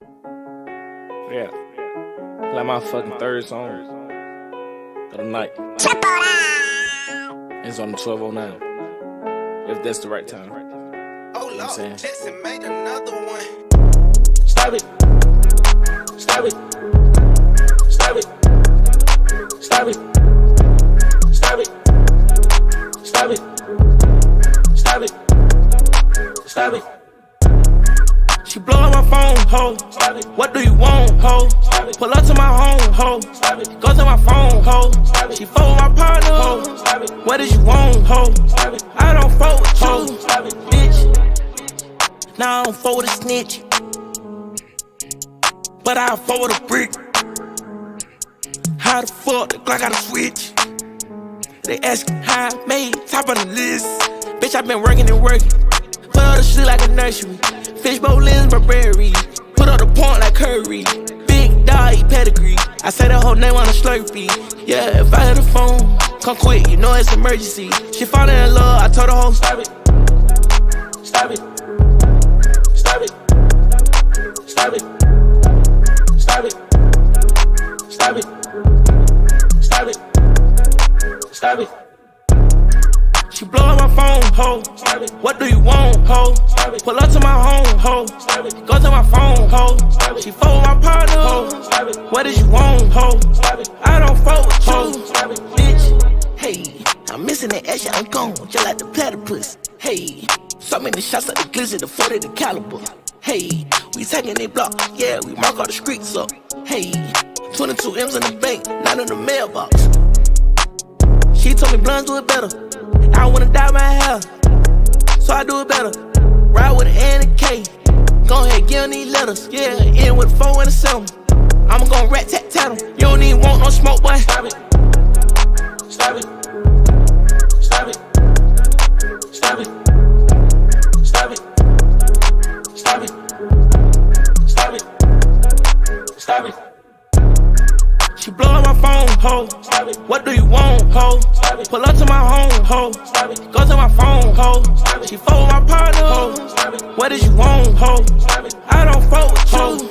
Yeah. Like my fucking third song of the night. It's on the 12:09. If that's the right time. Oh You know what I'm Lord, saying? Jackson made another one. Stop it. Stop it. Stop it. Stop it. Stop it. Stop it. Stop it. Stop it. She blow up my phone, ho. What do you want, ho? Pull up to my home, ho. Go to my phone, ho. She fuck with my partner, ho. What did you want, ho? I don't fuck with you, bitch. Nah, I don't fuck with a snitch, but I fuck with a brick. How the fuck the Glock got a switch? They ask how I made top of the list. Bitch, I been working and working. Put all the shit like a nursery. Fishbowl lens, Burberry. Put up the point like Curry. Big dog, eat pedigree. I say that whole name on a Slurpee. Yeah, if I hit the phone, come quick, you know it's emergency. She falling in love, I told her hoe, stop it. Stop it. Stop it. Stop it. Stop it. Stop it. Stop it. Stop it. She blow up my phone, ho. What do you want, ho? Pull up to my home, ho. Go to my phone, ho. She fuck with my partner, ho. What did you want, ho? I don't fuck with you, bitch. Hey, I'm missing that action, I'm gone, just like the platypus. Hey, so many shots at the glizzy, the 40 the caliber. Hey, we taking they block, yeah, we mark all the streets up. Hey, 22 M's in the bank, not in the mailbox. She told me blondes do it better. I wanna dye my hair, so I do it better. Ride with an N and a K. Go ahead, give them these letters. Yeah, in with a 4 and a 7. I'ma gon' rat tat tat 'em. You don't even want no smoke, boy. Stop it. Stop it. Stop it. Stop it. Stop it. Stop it. Stop it. Stop it. She blow up my phone, ho. What do you want, ho? Pull up to my home, ho. Go to my phone, ho. She fuck with my partner, ho. What did you want, ho? I don't fuck with you,